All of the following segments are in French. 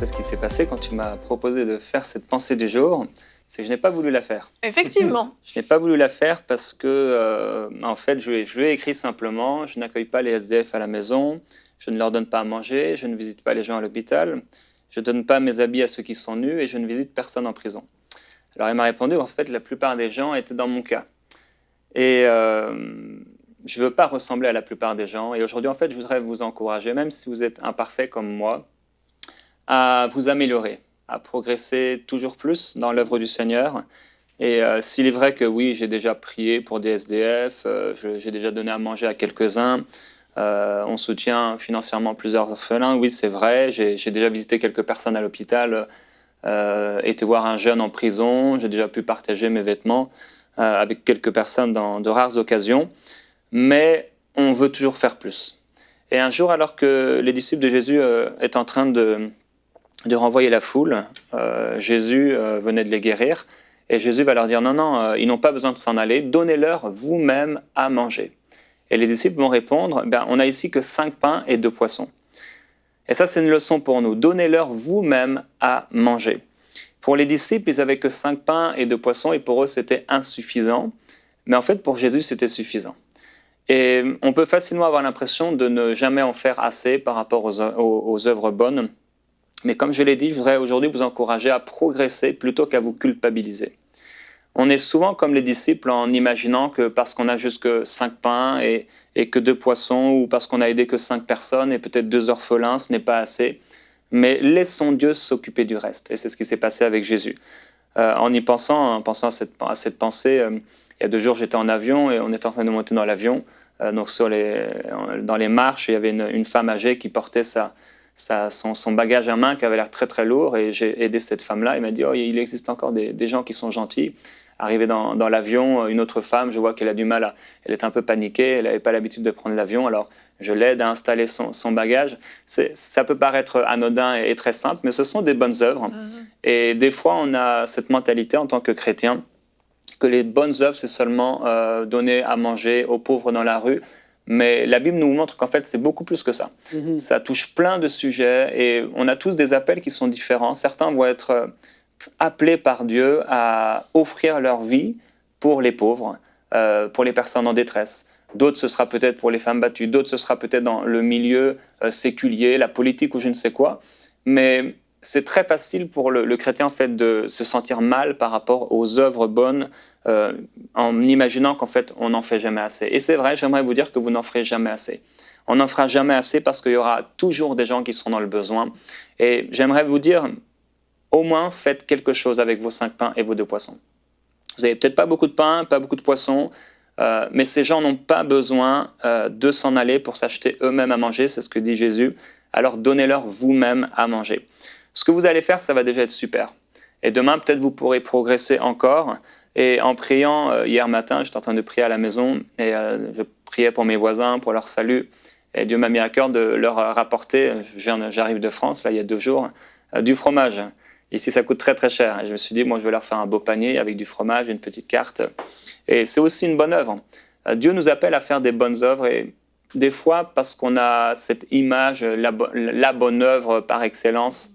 ce qui s'est passé quand tu m'as proposé de faire cette pensée du jour, c'est que je n'ai pas voulu la faire. Effectivement. Je n'ai pas voulu la faire parce que, en fait, je lui ai écrit simplement, je n'accueille pas les SDF à la maison, je ne leur donne pas à manger, je ne visite pas les gens à l'hôpital, je ne donne pas mes habits à ceux qui sont nus et je ne visite personne en prison. Alors il m'a répondu, en fait, la plupart des gens étaient dans mon cas. Et je ne veux pas ressembler à la plupart des gens. Et aujourd'hui, en fait, je voudrais vous encourager, même si vous êtes imparfait comme moi, à vous améliorer, à progresser toujours plus dans l'œuvre du Seigneur. Et s'il est vrai que oui, j'ai déjà prié pour des SDF, j'ai déjà donné à manger à quelques-uns, on soutient financièrement plusieurs orphelins, oui c'est vrai, j'ai déjà visité quelques personnes à l'hôpital, été voir un jeune en prison, j'ai déjà pu partager mes vêtements avec quelques personnes dans de rares occasions, mais on veut toujours faire plus. Et un jour, alors que les disciples de Jésus étaient en train de renvoyer la foule, Jésus venait de les guérir, et Jésus va leur dire, non, ils n'ont pas besoin de s'en aller, donnez-leur vous-même à manger. Et les disciples vont répondre, on n'a ici que 5 pains et 2 poissons. Et ça, c'est une leçon pour nous, donnez-leur vous-même à manger. Pour les disciples, ils n'avaient que 5 pains et 2 poissons, et pour eux, c'était insuffisant. Mais en fait, pour Jésus, c'était suffisant. Et on peut facilement avoir l'impression de ne jamais en faire assez par rapport aux œuvres bonnes. Mais comme je l'ai dit, je voudrais aujourd'hui vous encourager à progresser plutôt qu'à vous culpabiliser. On est souvent comme les disciples en imaginant que parce qu'on a juste que 5 pains et que 2 poissons, ou parce qu'on a aidé que 5 personnes et peut-être 2 orphelins, ce n'est pas assez. Mais laissons Dieu s'occuper du reste. Et c'est ce qui s'est passé avec Jésus. En pensant à cette pensée, il y a 2 jours, j'étais en avion et on était en train de monter dans l'avion. Donc dans les marches, il y avait une femme âgée qui portait son bagage à main qui avait l'air très très lourd, et j'ai aidé cette femme-là. Elle m'a dit, il existe encore des gens qui sont gentils. Arrivée dans l'avion, une autre femme, je vois qu'elle a du mal, elle est un peu paniquée, elle n'avait pas l'habitude de prendre l'avion, alors je l'aide à installer son bagage. Ça peut paraître anodin et très simple, mais ce sont des bonnes œuvres. Et des fois, on a cette mentalité en tant que chrétien, que les bonnes œuvres, c'est seulement donner à manger aux pauvres dans la rue. Mais la Bible nous montre qu'en fait, c'est beaucoup plus que ça. Ça touche plein de sujets et on a tous des appels qui sont différents. Certains vont être appelés par Dieu à offrir leur vie pour les pauvres, pour les personnes en détresse. D'autres, ce sera peut-être pour les femmes battues. D'autres, ce sera peut-être dans le milieu séculier, la politique ou je ne sais quoi. Mais c'est très facile pour le chrétien en fait, de se sentir mal par rapport aux œuvres bonnes, en imaginant qu'en fait, on n'en fait jamais assez. Et c'est vrai, j'aimerais vous dire que vous n'en ferez jamais assez. On n'en fera jamais assez parce qu'il y aura toujours des gens qui seront dans le besoin. Et j'aimerais vous dire, au moins, faites quelque chose avec vos 5 pains et vos 2 poissons. Vous n'avez peut-être pas beaucoup de pain, pas beaucoup de poissons, mais ces gens n'ont pas besoin de s'en aller pour s'acheter eux-mêmes à manger, c'est ce que dit Jésus. Alors donnez-leur vous-même à manger. Ce que vous allez faire, ça va déjà être super. Et demain, peut-être vous pourrez progresser encore. Et en priant, hier matin, j'étais en train de prier à la maison et je priais pour mes voisins, pour leur salut. Et Dieu m'a mis à cœur de leur rapporter, j'arrive de France, là, il y a 2 jours, du fromage. Ici, ça coûte très très cher. Et je me suis dit, moi, je vais leur faire un beau panier avec du fromage, une petite carte. Et c'est aussi une bonne œuvre. Dieu nous appelle à faire des bonnes œuvres. Et des fois, parce qu'on a cette image, la bonne œuvre par excellence,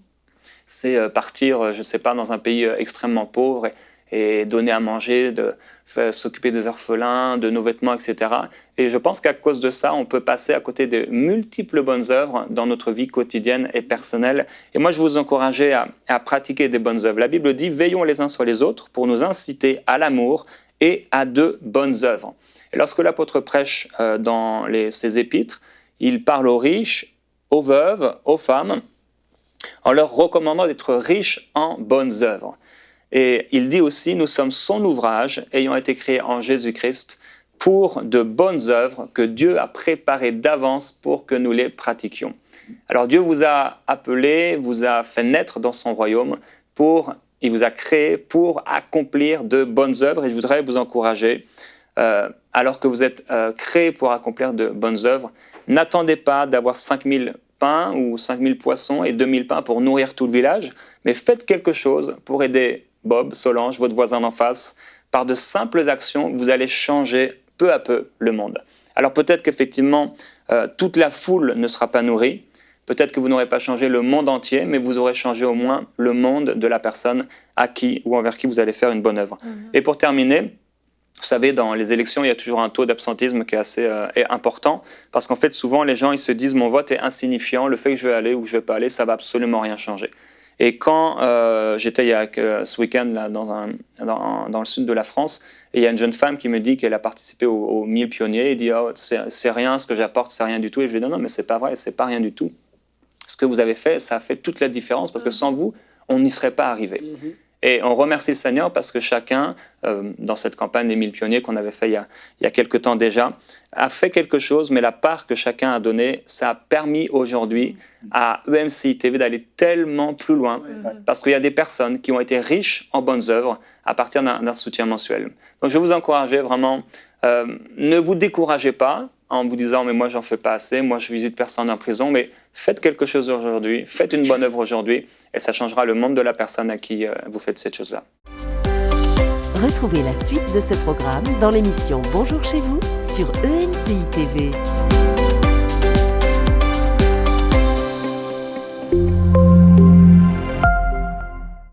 c'est partir, je ne sais pas, dans un pays extrêmement pauvre et donner à manger, s'occuper des orphelins, de nos vêtements, etc. Et je pense qu'à cause de ça, on peut passer à côté de multiples bonnes œuvres dans notre vie quotidienne et personnelle. Et moi, je vous encourageais à pratiquer des bonnes œuvres. La Bible dit « Veillons les uns sur les autres pour nous inciter à l'amour et à de bonnes œuvres ». Et lorsque l'apôtre prêche dans ses épîtres, il parle aux riches, aux veuves, aux femmes, en leur recommandant d'être riches en bonnes œuvres. Et il dit aussi, nous sommes son ouvrage, ayant été créés en Jésus-Christ, pour de bonnes œuvres que Dieu a préparées d'avance pour que nous les pratiquions. Alors Dieu vous a appelé, vous a fait naître dans son royaume, il vous a créé pour accomplir de bonnes œuvres. Et je voudrais vous encourager, alors que vous êtes créé pour accomplir de bonnes œuvres, n'attendez pas d'avoir 5000 pains ou 5000 poissons et 2000 pains pour nourrir tout le village, mais faites quelque chose pour aider Bob, Solange, votre voisin d'en face. Par de simples actions, vous allez changer peu à peu le monde. Alors peut-être qu'effectivement, toute la foule ne sera pas nourrie, Peut-être que vous n'aurez pas changé le monde entier, mais vous aurez changé au moins le monde de la personne à qui ou envers qui vous allez faire une bonne œuvre. Et pour terminer, vous savez, dans les élections, il y a toujours un taux d'absentisme qui est assez important, parce qu'en fait, souvent, les gens ils se disent « mon vote est insignifiant, le fait que je vais aller ou que je ne vais pas aller, ça va absolument rien changer ». Et quand j'étais ce week-end là, dans le sud de la France, et il y a une jeune femme qui me dit qu'elle a participé aux 1000 pionniers, et dit « oh, c'est rien, ce que j'apporte, c'est rien du tout ». Et je lui dis « non, mais c'est pas vrai, c'est pas rien du tout. Ce que vous avez fait, ça a fait toute la différence, parce que sans vous, on n'y serait pas arrivé ». Et on remercie le Seigneur parce que chacun, dans cette campagne des 1000 pionniers qu'on avait fait il y a quelques temps déjà, a fait quelque chose, mais la part que chacun a donnée, ça a permis aujourd'hui à EMCI TV d'aller tellement plus loin, parce qu'il y a des personnes qui ont été riches en bonnes œuvres à partir d'un soutien mensuel. Donc je vais vous encourager vraiment, ne vous découragez pas en vous disant « mais moi j'en fais pas assez, moi je visite personne en prison », mais faites quelque chose aujourd'hui, faites une bonne œuvre aujourd'hui, et ça changera le monde de la personne à qui vous faites cette chose-là. Retrouvez la suite de ce programme dans l'émission Bonjour chez vous sur EMCI TV.